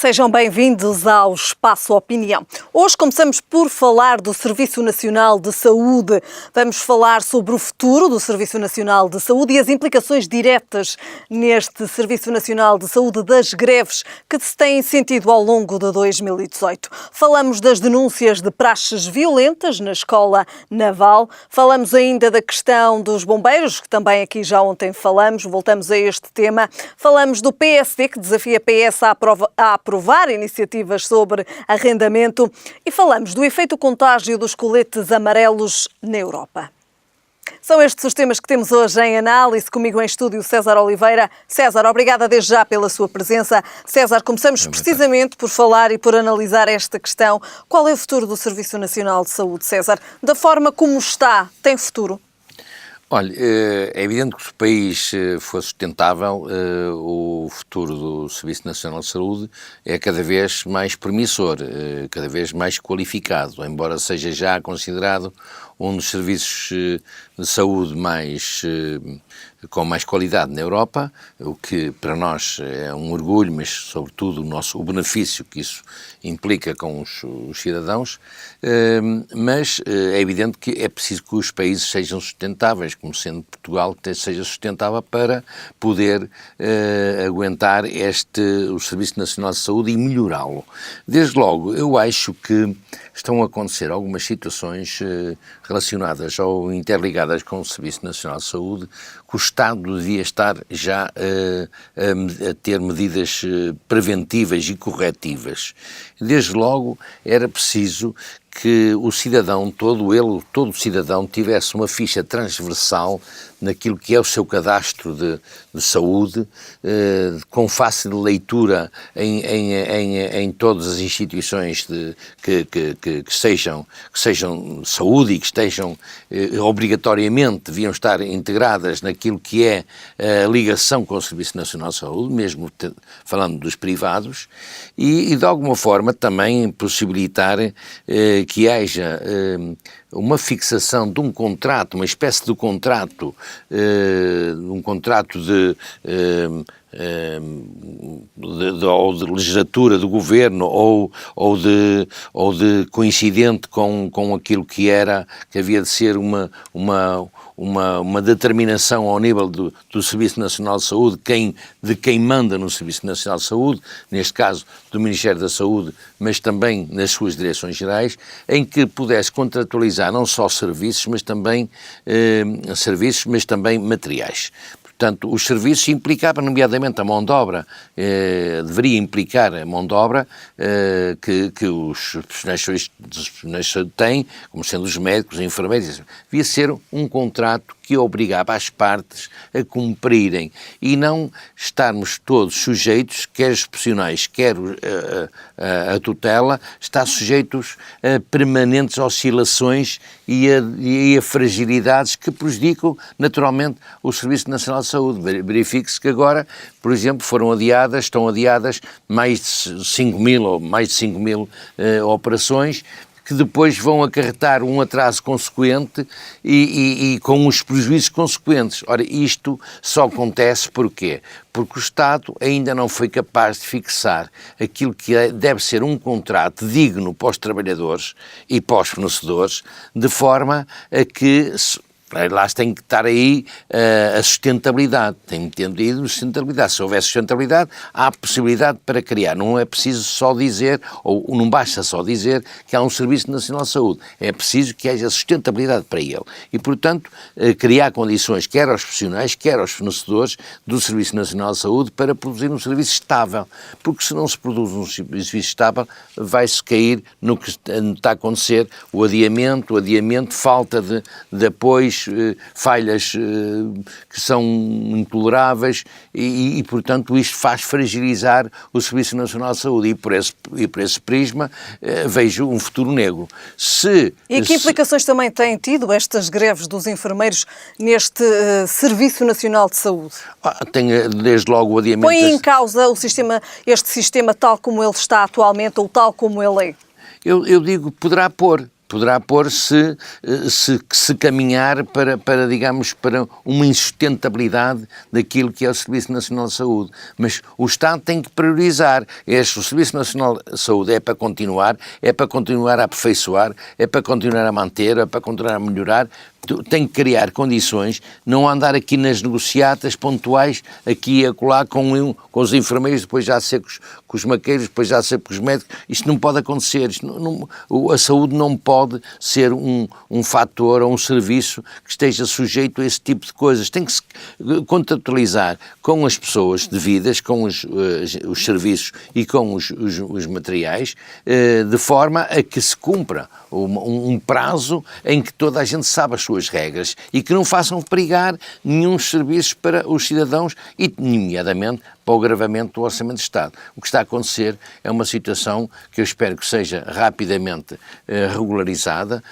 Sejam bem-vindos ao Espaço Opinião. Hoje começamos por falar do Serviço Nacional de Saúde. Vamos falar sobre o futuro do Serviço Nacional de Saúde e as implicações diretas neste Serviço Nacional de Saúde das greves que se têm sentido ao longo de 2018. Falamos das denúncias de praxes violentas na Escola Naval. Falamos ainda da questão dos bombeiros, que também aqui já ontem falamos. Voltamos a este tema. Falamos do PSD, que desafia a PS a aprovar iniciativas sobre arrendamento, e falamos do efeito contágio dos coletes amarelos na Europa. São estes os temas que temos hoje em análise. Comigo em estúdio César Oliveira. César, obrigada desde já pela sua presença. César, começamos precisamente por falar e por analisar esta questão. Qual é o futuro do Serviço Nacional de Saúde, César? Da forma como está, tem futuro? Olha, é evidente que se o país for sustentável, o futuro do Serviço Nacional de Saúde é cada vez mais promissor, cada vez mais qualificado, embora seja já considerado um dos serviços de saúde com mais qualidade na Europa, o que para nós é um orgulho, mas sobretudo o benefício que isso implica com os cidadãos, mas é evidente que é preciso que os países sejam sustentáveis, como sendo Portugal que seja sustentável para poder aguentar o Serviço Nacional de Saúde e melhorá-lo. Desde logo, eu acho que estão a acontecer algumas situações relacionadas ou interligadas com o Serviço Nacional de Saúde, que o Estado devia estar já a ter medidas preventivas e corretivas. Desde logo era preciso que o cidadão, todo cidadão, tivesse uma ficha transversal naquilo que é o seu cadastro de saúde, com fácil leitura em todas as instituições que sejam saúde e que estejam obrigatoriamente, deviam estar integradas naquilo que é a ligação com o Serviço Nacional de Saúde, mesmo falando dos privados, e de alguma forma também possibilitar que haja uma fixação de um contrato, uma espécie de contrato, ou de legislatura do governo ou de coincidente com aquilo que havia de ser uma determinação ao nível do Serviço Nacional de Saúde, de quem manda no Serviço Nacional de Saúde, neste caso do Ministério da Saúde, mas também nas suas direções gerais, em que pudesse contratualizar não só serviços, mas também materiais. Portanto, os serviços implicavam, nomeadamente, a mão de obra, deveria implicar a mão de obra que os profissionais de saúde têm, como sendo os médicos, os enfermeiros, devia ser um contrato que obrigava as partes a cumprirem e não estarmos todos sujeitos, quer os profissionais, quer a tutela, estar sujeitos a permanentes oscilações e a fragilidades que prejudicam naturalmente o Serviço Nacional de Saúde. Verifique-se que agora, por exemplo, estão adiadas mais de 5 mil operações, que depois vão acarretar um atraso consequente e com os prejuízos consequentes. Ora, isto só acontece porquê? Porque o Estado ainda não foi capaz de fixar aquilo que deve ser um contrato digno para os trabalhadores e para os fornecedores, de forma a que lá tem que estar aí a sustentabilidade, tem que ter a sustentabilidade. Se houver sustentabilidade, há possibilidade para criar. Não é preciso só dizer, ou não basta só dizer que há um Serviço Nacional de Saúde. É preciso que haja sustentabilidade para ele. E, portanto, criar condições, quer aos profissionais, quer aos fornecedores do Serviço Nacional de Saúde, para produzir um serviço estável. Porque se não se produz um serviço estável, vai-se cair no que está a acontecer, o adiamento, falta de apoios, falhas que são intoleráveis e, portanto, isto faz fragilizar o Serviço Nacional de Saúde e por esse prisma vejo um futuro negro. E que implicações também têm tido estas greves dos enfermeiros neste Serviço Nacional de Saúde? Tem desde logo o adiamento... Põe em causa este sistema tal como ele está atualmente ou tal como ele é? Eu digo, poderá pôr, poderá pôr se caminhar para, digamos, para uma insustentabilidade daquilo que é o Serviço Nacional de Saúde. Mas o Estado tem que priorizar. O Serviço Nacional de Saúde é para continuar a aperfeiçoar, é para continuar a manter, é para continuar a melhorar. Tem que criar condições, não andar aqui nas negociatas pontuais, aqui e acolá com os enfermeiros, depois já ser com os maqueiros, depois já ser com os médicos. Isto não pode acontecer. A saúde não pode ser um fator ou um serviço que esteja sujeito a esse tipo de coisas. Tem que se contratualizar com as pessoas devidas, com os serviços e com os materiais, de forma a que se cumpra um prazo em que toda a gente sabe as suas regras e que não façam perigar nenhum serviço para os cidadãos e, nomeadamente, para o agravamento do Orçamento de Estado. O que está a acontecer é uma situação que eu espero que seja rapidamente regularizada,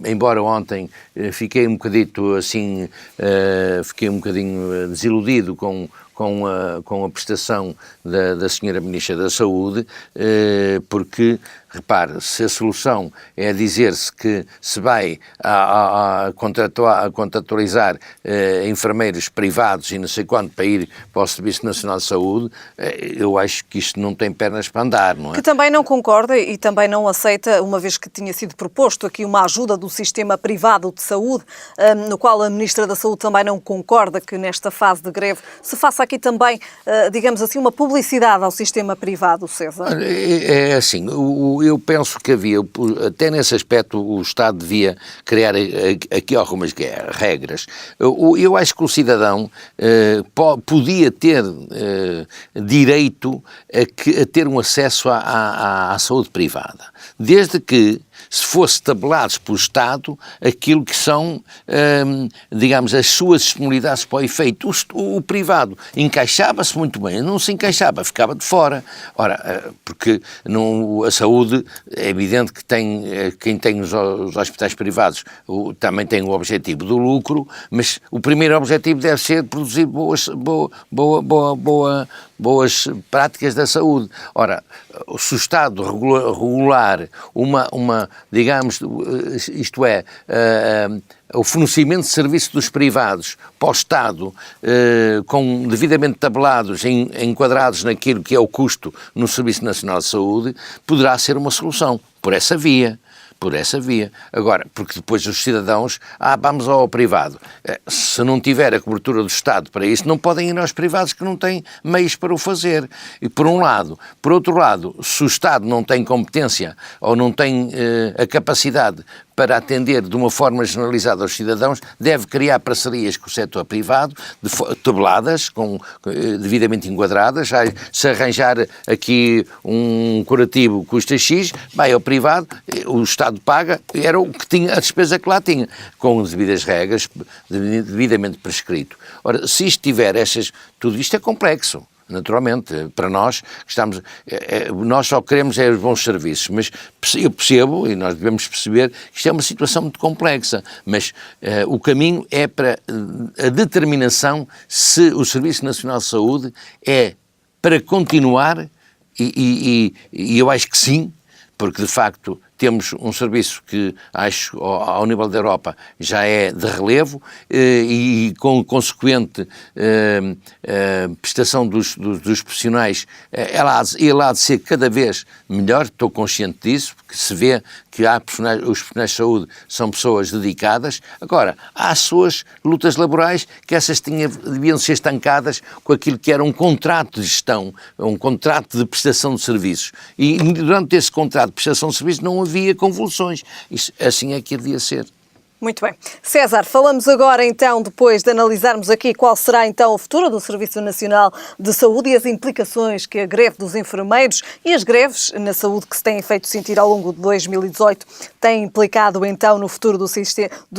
embora ontem fiquei um bocadinho desiludido com a prestação da Sra. Ministra da Saúde, porque, repare, se a solução é dizer-se que se vai a contratualizar enfermeiros privados e não sei quanto para ir para o Serviço Nacional de Saúde, eu acho que isto não tem pernas para andar, não é? Que também não concorda e também não aceita, uma vez que tinha sido proposto aqui uma ajuda do sistema privado de saúde, no qual a Ministra da Saúde também não concorda que nesta fase de greve se faça aqui também, digamos assim, uma publicidade ao sistema privado, César? É assim, eu penso que até nesse aspecto, o Estado devia criar aqui algumas regras. Eu acho que o cidadão podia ter direito a ter um acesso à saúde privada, desde que se fosse tabelados pelo Estado aquilo que são, digamos, as suas disponibilidades para o efeito. O privado encaixava-se muito bem, não se encaixava, ficava de fora. Ora, porque a saúde, é evidente que quem tem os hospitais privados também tem o objetivo do lucro, mas o primeiro objetivo deve ser produzir boas práticas da saúde. Ora, se o Estado regular digamos, isto é, o fornecimento de serviços dos privados para o Estado, devidamente tabelados, enquadrados naquilo que é o custo no Serviço Nacional de Saúde, poderá ser uma solução, por essa via. Agora, porque depois os cidadãos, vamos ao privado. Se não tiver a cobertura do Estado para isso, não podem ir aos privados que não têm meios para o fazer. E por um lado. Por outro lado, se o Estado não tem competência ou não tem a capacidade para atender de uma forma generalizada aos cidadãos, deve criar parcerias com o setor privado, tabeladas, devidamente enquadradas. Se arranjar aqui um curativo custa X, vai ao privado, o Estado paga, era o que tinha, a despesa que lá tinha, com as devidas regras, devidamente prescrito. Ora, se isto tiver tudo isto é complexo. Naturalmente, para nós, nós só queremos os bons serviços, mas eu percebo, e nós devemos perceber, que isto é uma situação muito complexa, mas o caminho é para a determinação se o Serviço Nacional de Saúde é para continuar, e eu acho que sim, porque de facto temos um serviço que, acho, ao nível da Europa, já é de relevo e com consequente prestação dos profissionais, ele há de ser cada vez melhor, estou consciente disso, porque se vê que os profissionais de saúde são pessoas dedicadas. Agora, há as suas lutas laborais que essas deviam ser estancadas com aquilo que era um contrato de gestão, um contrato de prestação de serviços. E durante esse contrato de prestação de serviços não havia convulsões. Isso, assim é que devia ser. Muito bem. César, falamos agora então, depois de analisarmos aqui qual será então o futuro do Serviço Nacional de Saúde e as implicações que a greve dos enfermeiros e as greves na saúde que se têm feito sentir ao longo de 2018 têm implicado então no futuro do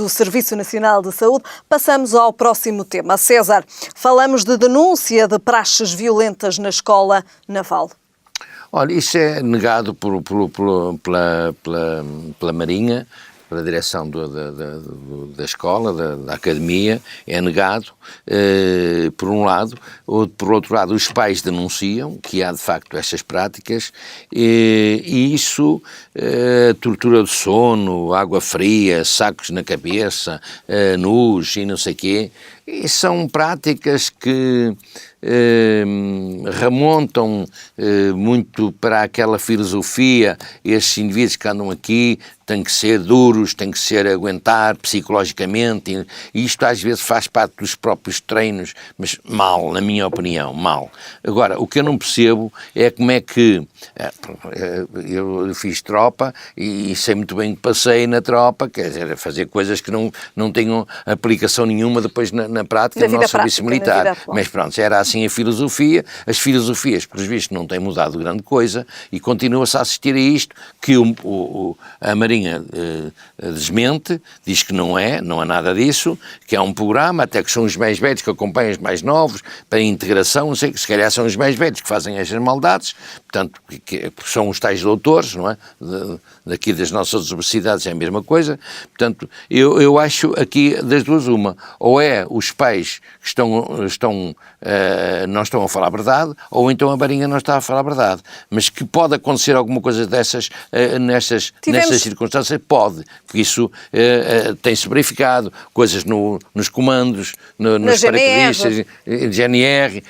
Serviço Nacional de Saúde. Passamos ao próximo tema. César, falamos de denúncia de praxes violentas na Escola Naval. Olha, isso é negado pela Marinha, pela direção da escola, da academia, é negado, por um lado, ou por outro lado os pais denunciam que há de facto estas práticas, e isso, tortura do sono, água fria, sacos na cabeça, nus e não sei o quê, e são práticas que remontam muito para aquela filosofia. Estes indivíduos que andam aqui têm que ser duros, têm que ser aguentar psicologicamente, e isto às vezes faz parte dos próprios treinos, mas mal, na minha opinião, mal. Agora, o que eu não percebo é como é que eu fiz tropa e sei muito bem que passei na tropa, quer dizer, fazer coisas que não tenham aplicação nenhuma depois na prática do nosso serviço militar. Mas pronto, era assim a filosofia. As filosofias, pelos vistos, não têm mudado grande coisa e continua-se a assistir a isto, que a Marinha desmente, diz que não há nada disso, que há um programa, até que são os mais velhos que acompanham os mais novos, para a integração, não sei, que se calhar são os mais velhos que fazem estas maldades, portanto, que são os tais doutores, não é? Daqui das nossas universidades é a mesma coisa. Portanto, eu acho aqui das duas uma, ou é os pais que não estão a falar a verdade, ou então a Marinha não está a falar a verdade, mas que pode acontecer alguma coisa dessas nestas circunstâncias, pode, porque isso tem-se verificado, coisas nos comandos, nos paraquedistas, GNR,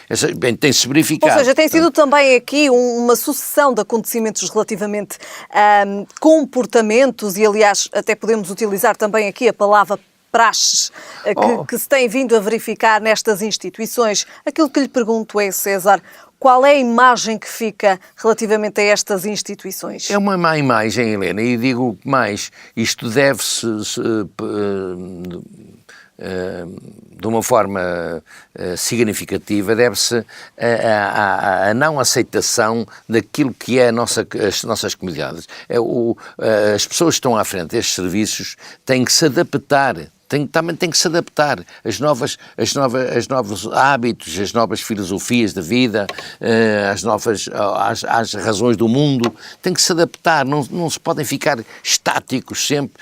tem-se verificado. Ou seja, tem sido também aqui uma sucessão de acontecimentos relativamente a comportamentos, e aliás até podemos utilizar também aqui a palavra praxes que se tem vindo a verificar nestas instituições. Aquilo que lhe pergunto é, César, qual é a imagem que fica relativamente a estas instituições? É uma má imagem, Helena, e digo mais, isto deve-se de uma forma significativa, deve-se à não aceitação daquilo que é as nossas comunidades. As pessoas que estão à frente destes serviços têm que se adaptar. Também tem que se adaptar aos novos hábitos, às novas filosofias da vida, às razões do mundo. Tem que se adaptar, não se podem ficar estáticos sempre,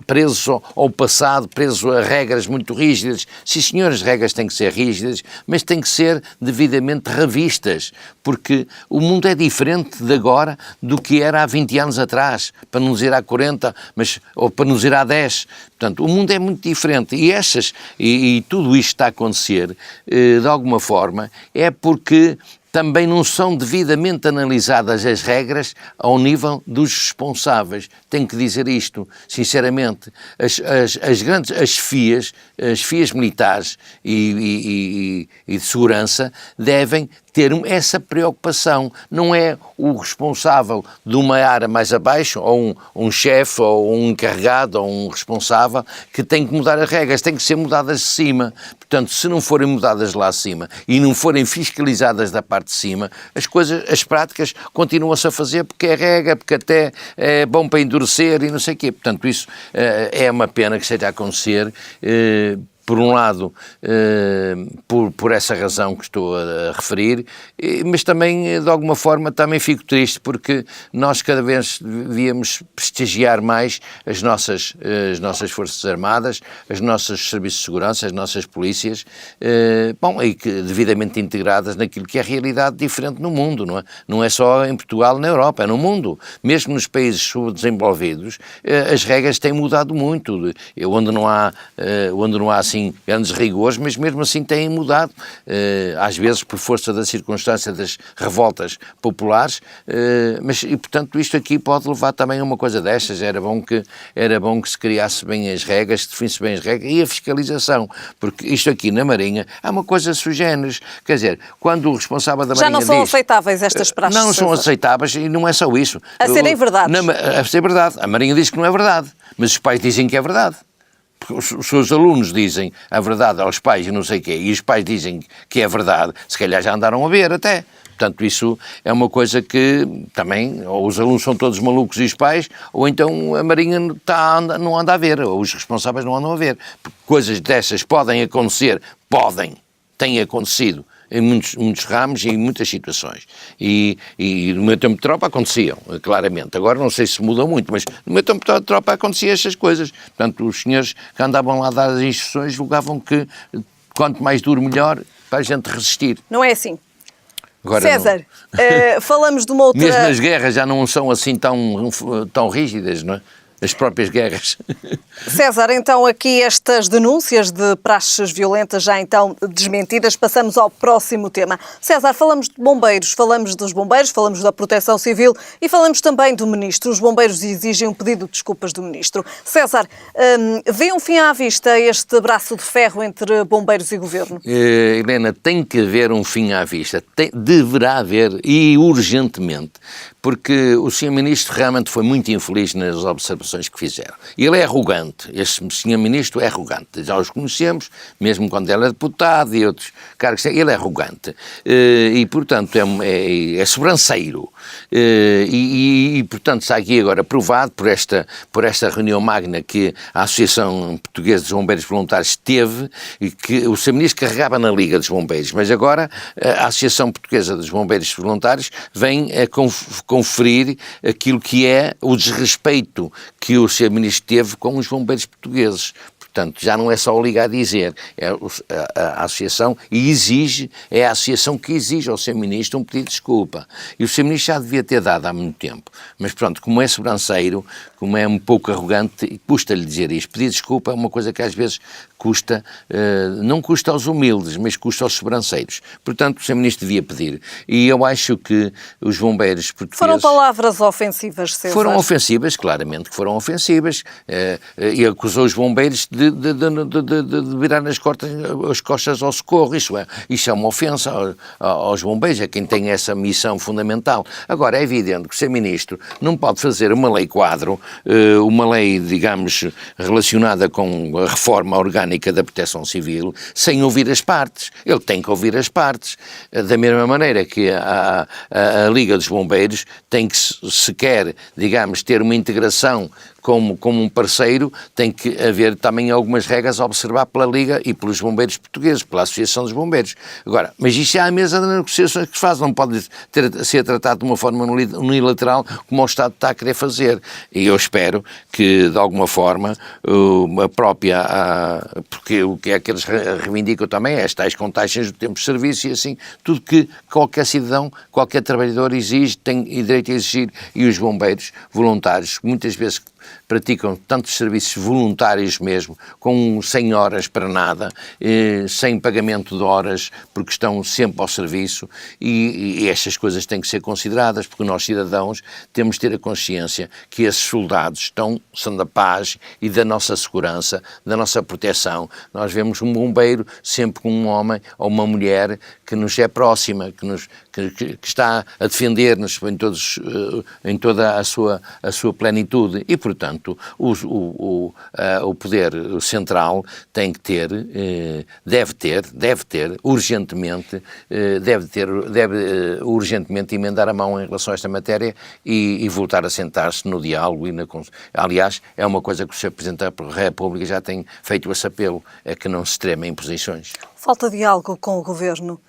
presos ao passado, presos a regras muito rígidas. Sim, senhor, as regras têm que ser rígidas, mas têm que ser devidamente revistas, porque o mundo é diferente de agora do que era há 20 anos atrás, para não dizer há 40, ou para não dizer há 10. Portanto, o mundo é muito diferente, e tudo isto está a acontecer, de alguma forma, é porque também não são devidamente analisadas as regras ao nível dos responsáveis. Tenho que dizer isto, sinceramente. As FIAs militares e de segurança devem ter essa preocupação. Não é o responsável de uma área mais abaixo, ou um chefe, ou um encarregado, ou um responsável, que tem que mudar as regras, têm que ser mudadas de cima. Portanto, se não forem mudadas lá acima e não forem fiscalizadas da parte de cima, as práticas continuam-se a fazer porque é regra, porque até é bom para endurecer e não sei o quê. Portanto, isso é uma pena que esteja a acontecer. Por um lado, por essa razão que estou a referir, mas também, de alguma forma, também fico triste porque nós cada vez devíamos prestigiar mais as nossas Forças Armadas, os nossos serviços de segurança, as nossas polícias, e que devidamente integradas naquilo que é a realidade diferente no mundo, não é? Não é só em Portugal, na Europa, é no mundo. Mesmo nos países subdesenvolvidos, as regras têm mudado muito, onde não há assim grandes rigores, mas mesmo assim têm mudado, às vezes por força da circunstância das revoltas populares, e portanto isto aqui pode levar também a uma coisa destas. Era bom que se criasse bem as regras, que definisse bem as regras e a fiscalização, porque isto aqui na Marinha é uma coisa sui generis, quer dizer, quando o responsável da Marinha já não são aceitáveis estas práticas. Não são aceitáveis, e não é só isso. A serem verdades. A ser verdade. A Marinha diz que não é verdade, mas os pais dizem que é verdade. Os seus alunos dizem a verdade aos pais e não sei o quê, e os pais dizem que é verdade, se calhar já andaram a ver até. Portanto, isso é uma coisa que também, ou os alunos são todos malucos e os pais, ou então a Marinha não anda a ver, ou os responsáveis não andam a ver. Porque coisas dessas podem acontecer, têm acontecido em muitos ramos e em muitas situações. E no meu tempo de tropa aconteciam, claramente. Agora não sei se mudou muito, mas no meu tempo de tropa aconteciam estas coisas. Portanto, os senhores que andavam lá a dar as instruções julgavam que quanto mais duro, melhor, para a gente resistir. Não é assim. Agora, César, falamos de uma outra... mesmo as guerras já não são assim tão rígidas, não é? As próprias guerras. César, então aqui estas denúncias de praxes violentas já então desmentidas, passamos ao próximo tema. César, falamos de bombeiros, falamos dos bombeiros, falamos da proteção civil e falamos também do ministro. Os bombeiros exigem um pedido de desculpas do ministro. César, vê um fim à vista este braço de ferro entre bombeiros e governo? Helena, tem que haver um fim à vista. Deverá haver, e urgentemente, porque o Sr. Ministro realmente foi muito infeliz nas observações que fizeram. Ele é arrogante, este Sr. Ministro é arrogante. Já os conhecemos, mesmo quando ele é deputado e outros cargos, ele é arrogante. E portanto, é sobranceiro. Portanto, está aqui agora provado por esta reunião magna que a Associação Portuguesa dos Bombeiros Voluntários teve, e que o Sr. Ministro carregava na Liga dos Bombeiros, mas agora a Associação Portuguesa dos Bombeiros Voluntários vem a conferir aquilo que é o desrespeito que o Sr. Ministro teve com os bombeiros portugueses. Portanto, já não é só o Liga a dizer, é a Associação, e é a Associação que exige ao Sr. Ministro um pedido de desculpa. E o Sr. Ministro já devia ter dado há muito tempo. Mas pronto, como é sobranceiro, como é um pouco arrogante, custa-lhe dizer isto. Pedir desculpa é uma coisa que às vezes custa, não custa aos humildes, mas custa aos sobranceiros. Portanto, o Sr. Ministro devia pedir. E eu acho que os bombeiros portugueses... Foram palavras ofensivas, César? Foram ofensivas, claramente que foram ofensivas, e acusou os bombeiros de virar as costas ao socorro. Isso é uma ofensa aos bombeiros, a quem tem essa missão fundamental. Agora, é evidente que o Sr. Ministro não pode fazer uma lei-quadro, uma lei, digamos, relacionada com a reforma orgânica da Proteção Civil, sem ouvir as partes. Ele tem que ouvir as partes. Da mesma maneira que a Liga dos Bombeiros tem que, se quer, digamos, ter uma integração como um parceiro, tem que haver também algumas regras a observar pela Liga e pelos bombeiros portugueses, pela Associação dos Bombeiros. Agora, mas isto é à mesa de negociações que se faz, não pode ser tratado de uma forma unilateral como o Estado está a querer fazer. E eu espero que, de alguma forma, a própria... porque o que é que eles reivindicam também é as tais contagens do tempo de serviço e assim, tudo que qualquer cidadão, qualquer trabalhador exige, tem direito a exigir, e os bombeiros voluntários, muitas vezes praticam tantos serviços voluntários mesmo, sem horas para nada, sem pagamento de horas, porque estão sempre ao serviço, e estas coisas têm que ser consideradas, porque nós, cidadãos, temos de ter a consciência que esses soldados são da paz e da nossa segurança, da nossa proteção. Nós vemos um bombeiro sempre com um homem ou uma mulher que nos é próxima, que está a defender-nos em toda a sua plenitude. E, portanto, o poder central tem que ter, deve ter urgentemente emendar a mão em relação a esta matéria e voltar a sentar-se no diálogo. Aliás, é uma coisa que o Sr. Presidente da República já tem feito esse apelo, é que não se extremem posições. Falta diálogo com o Governo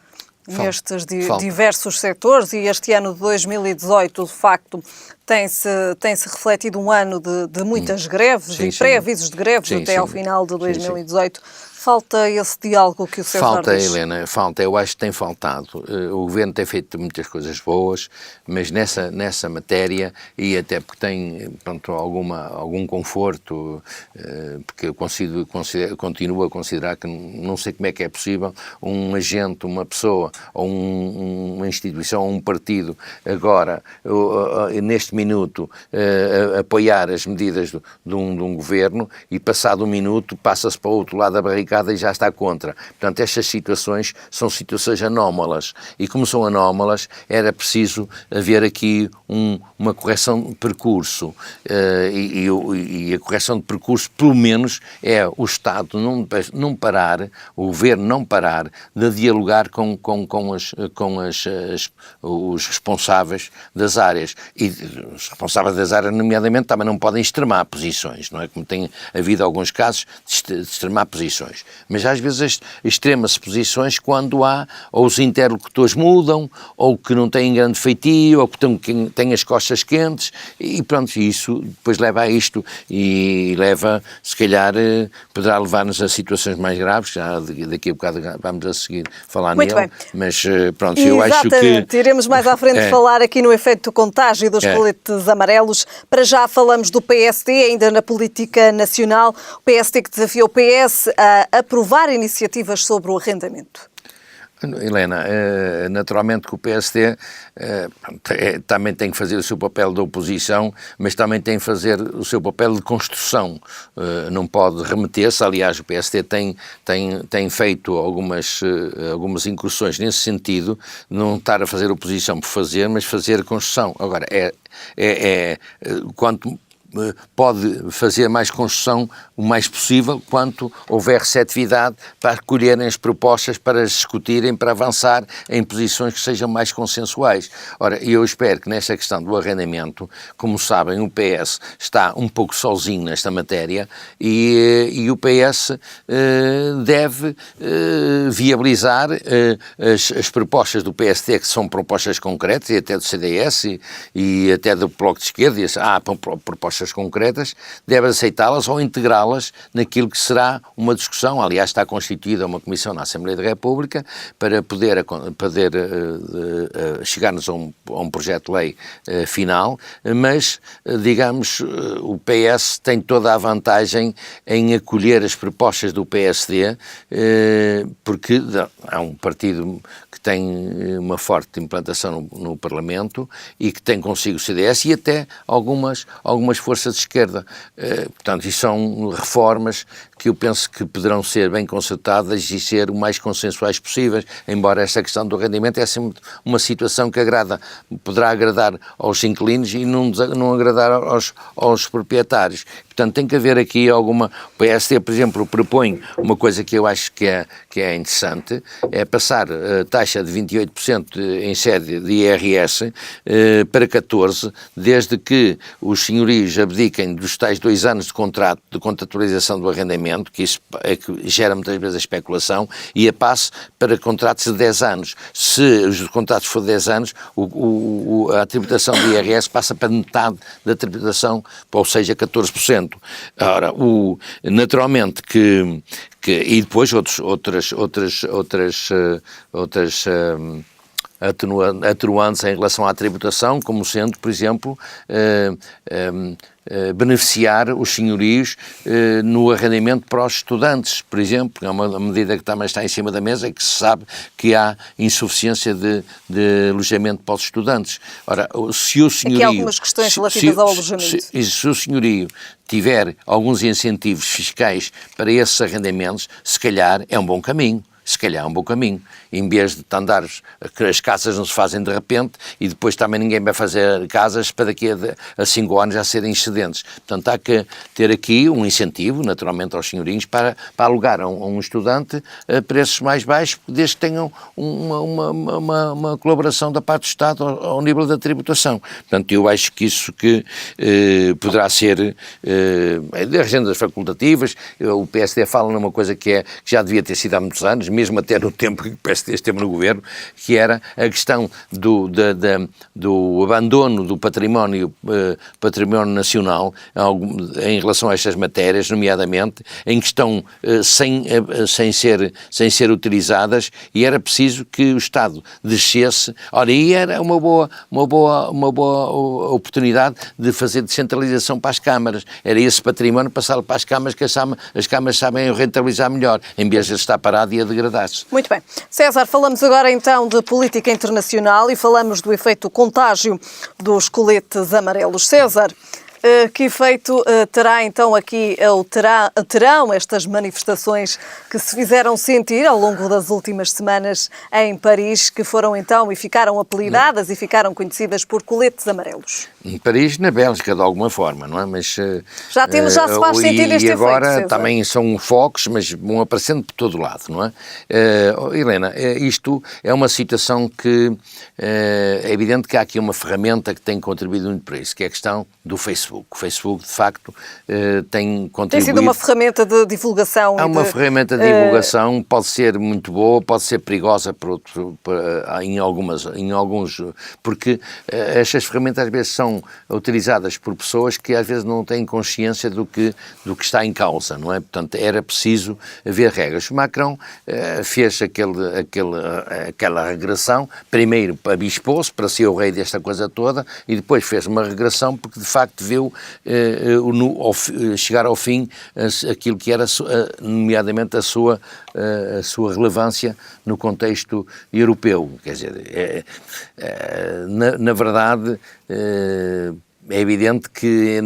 nestes diversos setores, e este ano de 2018, de facto, tem-se refletido um ano de muitas greves e pré-avisos de greves até ao final de 2018. Falta esse diálogo que o César Falta, diz. Helena, falta. Eu acho que tem faltado. O Governo tem feito muitas coisas boas, mas nessa matéria, e até porque tem, pronto, algum conforto, porque eu continuo a considerar que não sei como é que é possível um agente, uma pessoa, ou uma instituição, ou um partido, agora, neste minuto, apoiar as medidas de um governo, e passado um minuto passa-se para o outro lado da barricada e já está contra. Portanto, estas situações são situações anómalas, e como são anómalas, era preciso haver aqui uma correção de percurso, e a correção de percurso, pelo menos, é o Estado não parar, o Governo não parar de dialogar com os responsáveis das áreas, e os responsáveis das áreas, nomeadamente, também não podem extremar posições, não é? Como tem havido alguns casos de extremar posições. mas às vezes as extremas posições quando há, ou os interlocutores mudam, ou que não têm grande feitio, ou que têm as costas quentes, e pronto, isso depois leva a isto, e leva, se calhar, poderá levar-nos a situações mais graves, já daqui a bocado vamos a seguir falar Muito nele, bem. mas pronto, eu acho que... Exatamente, iremos mais à frente falar aqui no efeito do contágio dos coletes amarelos. Para já falamos do PSD, ainda na política nacional, o PSD que desafia o PS a aprovar iniciativas sobre o arrendamento. Helena, naturalmente que o PSD também tem que fazer o seu papel de oposição, mas também tem que fazer o seu papel de construção. Não pode remeter-se, aliás, o PSD tem feito algumas incursões nesse sentido, não estar a fazer oposição por fazer, mas fazer construção. Agora, quanto pode fazer mais construção o mais possível quanto houver receptividade para recolherem as propostas, para as discutirem, para avançar em posições que sejam mais consensuais. Ora, eu espero que nesta questão do arrendamento, como sabem, o PS está um pouco sozinho nesta matéria e o PS deve viabilizar as propostas do PSD, que são propostas concretas, e até do CDS e até do Bloco de Esquerda, propostas concretas, deve aceitá-las ou integrá-las naquilo que será uma discussão. Aliás, está constituída uma comissão na Assembleia da República para poder chegar-nos a um projeto de lei final, mas, digamos, o PS tem toda a vantagem em acolher as propostas do PSD, porque é um partido que tem uma forte implantação no Parlamento e que tem consigo o CDS e até algumas forças de esquerda. Portanto, isso são reformas que eu penso que poderão ser bem concertadas e ser o mais consensuais possíveis, embora esta questão do rendimento é sempre uma situação que poderá agradar aos inquilinos e não agradar aos proprietários. Portanto, tem que haver aqui alguma... O PSD, por exemplo, propõe uma coisa que eu acho que é interessante, é passar a taxa de 28% em sede de IRS para 14%, desde que os senhorios abdiquem dos tais 2 anos de contrato de contratualização do arrendamento, que isso é que gera muitas vezes a especulação, e a passe para contratos de 10 anos. Se os contratos for 10 anos, a tributação do IRS passa para metade da tributação, ou seja, 14%. Ora, naturalmente que e depois outras atenuantes em relação à tributação, como sendo, por exemplo, beneficiar os senhorios no arrendamento para os estudantes, por exemplo. É uma medida que também está em cima da mesa, que se sabe que há insuficiência de alojamento para os estudantes. Ora, se o senhorio... Aqui há algumas questões relativas ao alojamento. Se o senhorio tiver alguns incentivos fiscais para esses arrendamentos, se calhar é um bom caminho. Se calhar é um bom caminho, em vez de andares, que as casas não se fazem de repente e depois também ninguém vai fazer casas para daqui a 5 anos já serem excedentes. Portanto, há que ter aqui um incentivo, naturalmente, aos senhorinhos para alugar a um estudante a preços mais baixos, desde que tenham uma colaboração da parte do Estado ao nível da tributação. Portanto, eu acho que isso poderá ser das rendas facultativas. O PSD fala numa coisa que já devia ter sido há muitos anos, mesmo até no tempo que o PSD esteve no governo, que era a questão do abandono do património nacional em relação a estas matérias, nomeadamente, em que estão sem ser utilizadas, e era preciso que o Estado descesse. Ora, aí era uma boa oportunidade de fazer descentralização para as câmaras. Era esse património passá-lo para as câmaras, que as câmaras sabem rentabilizar melhor, em vez de estar parado e a degradar-se. Muito bem. César, falamos agora então de política internacional e falamos do efeito contágio dos coletes amarelos. César, que efeito terá então aqui, ou terão estas manifestações que se fizeram sentir ao longo das últimas semanas em Paris, que foram então e ficaram apelidadas e ficaram conhecidas por coletes amarelos? Em Paris, na Bélgica, de alguma forma, não é? Mas já se faz sentir este efeito, e agora César. também são focos, mas vão aparecendo por todo lado, não é? Helena, isto é uma situação que é evidente que há aqui uma ferramenta que tem contribuído muito para isso, que é a questão do Facebook. Facebook. O Facebook, de facto, tem contribuído... Tem sido uma ferramenta de divulgação. É uma ferramenta de divulgação, pode ser muito boa, pode ser perigosa em alguns... Porque estas ferramentas às vezes são utilizadas por pessoas que às vezes não têm consciência do que está em causa, não é? Portanto, era preciso haver regras. O Macron fez aquela regressão, primeiro abispou-se para ser o rei desta coisa toda e depois fez uma regressão porque de facto viu chegar ao fim aquilo que era, nomeadamente, a sua relevância no contexto europeu. Quer dizer, na verdade... É evidente que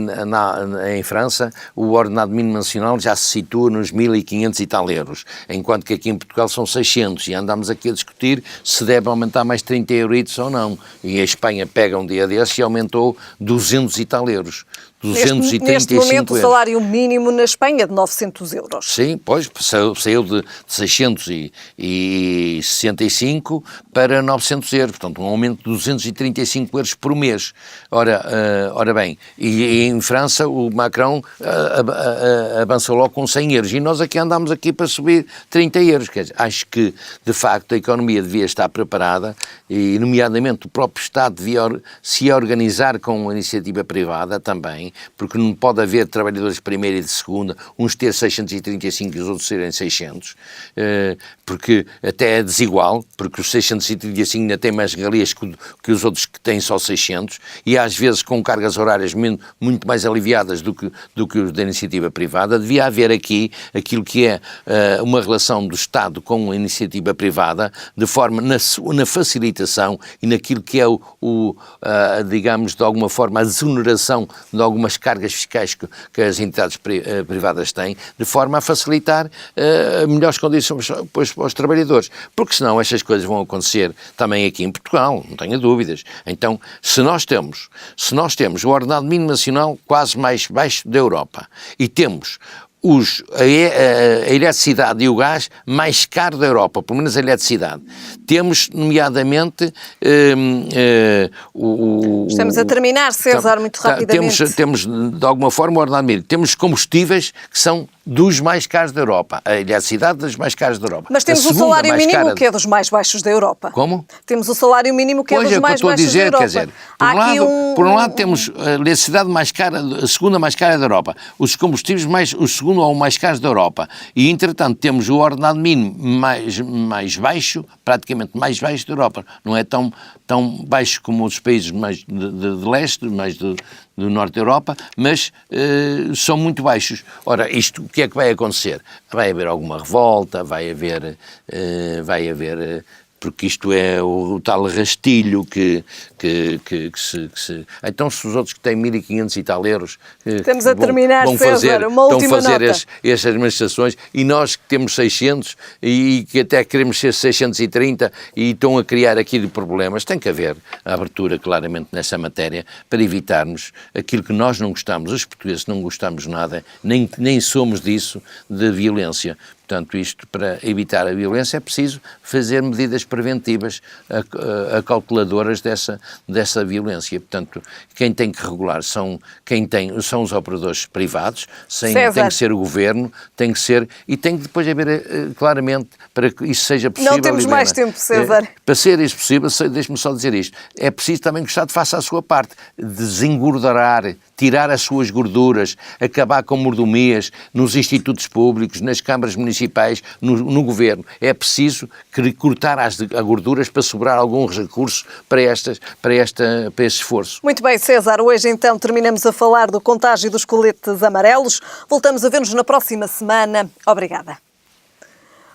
em França o ordenado mínimo nacional já se situa nos 1.500 e tal euros, enquanto que aqui em Portugal são 600 e andamos aqui a discutir se deve aumentar mais 30 euritos ou não. E a Espanha pega um dia desses e aumentou 200 e tal euros. 235 Neste momento, euros. o salário mínimo na Espanha é de 900 euros. Sim, pois, saiu de 665 para 900 euros, portanto um aumento de 235 euros por mês. Ora bem, e em França o Macron avançou logo com 100 euros e nós aqui andamos para subir 30 euros. Quer dizer, acho que de facto a economia devia estar preparada e nomeadamente o próprio Estado devia se organizar com a iniciativa privada também, porque não pode haver trabalhadores de primeira e de segunda, uns ter 635 e os outros terem 600, porque até é desigual, porque os 635 ainda têm mais regalias que os outros que têm só 600, e às vezes com cargas horárias muito mais aliviadas do que os da iniciativa privada. Devia haver aqui aquilo que é uma relação do Estado com a iniciativa privada, de forma na facilitação e naquilo que é digamos, de alguma forma, a desoneração de algumas cargas fiscais que as entidades privadas têm, de forma a facilitar melhores condições para os trabalhadores. Porque senão estas coisas vão acontecer também aqui em Portugal, não tenha dúvidas. Então, se nós temos o ordenado mínimo nacional quase mais baixo da Europa e temos a eletricidade e o gás mais caro da Europa, pelo menos a eletricidade. Temos, nomeadamente, Estamos a terminar, César, muito rapidamente. Temos, de alguma forma, o ordenado mínimo. Temos combustíveis que são dos mais caros da Europa. A eletricidade dos mais caros da Europa. Mas temos o salário mínimo que é dos mais baixos da Europa. Como? Temos o salário mínimo que é dos mais baixos da Europa. Quer dizer, por um lado temos a eletricidade mais cara, a segunda mais cara da Europa. Os combustíveis o segundo ou mais caros da Europa. E, entretanto, temos o ordenado mínimo mais baixo, praticamente mais baixo da Europa. Não é tão baixo como os países mais de leste, mais do norte da Europa, mas são muito baixos. Ora, isto, o que é que vai acontecer? Vai haver alguma revolta, vai haver porque isto é o tal rastilho que se... Então, se os outros que têm 1.500 e tal euros estamos a terminar, vão César, uma última nota. estas administrações, e nós que temos 600 e que até queremos ser 630 e estão a criar aqui problemas, tem que haver a abertura claramente nessa matéria para evitarmos aquilo que nós não gostamos. Os portugueses não gostamos nada, nem somos disso, de violência. Portanto, isto, para evitar a violência, é preciso fazer medidas preventivas, acauteladoras dessa violência. Portanto, quem tem que regular são os operadores privados, tem que ser o governo, tem que ser, e tem que depois haver, claramente, para que isso seja possível. Não temos mais tempo, César. Para ser isso possível, deixe-me só dizer isto, é preciso também que o Estado faça a sua parte, desengordurar, tirar as suas gorduras, acabar com mordomias nos institutos públicos, nas câmaras municipais, no governo. É preciso cortar as gorduras para sobrar alguns recursos para este esforço. Muito bem, César. Hoje, então, terminamos a falar do contágio dos coletes amarelos. Voltamos a ver-nos na próxima semana. Obrigada.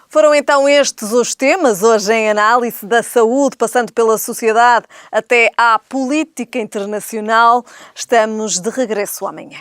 Foram então estes os temas, hoje em análise, da saúde, passando pela sociedade até à política internacional. Estamos de regresso amanhã.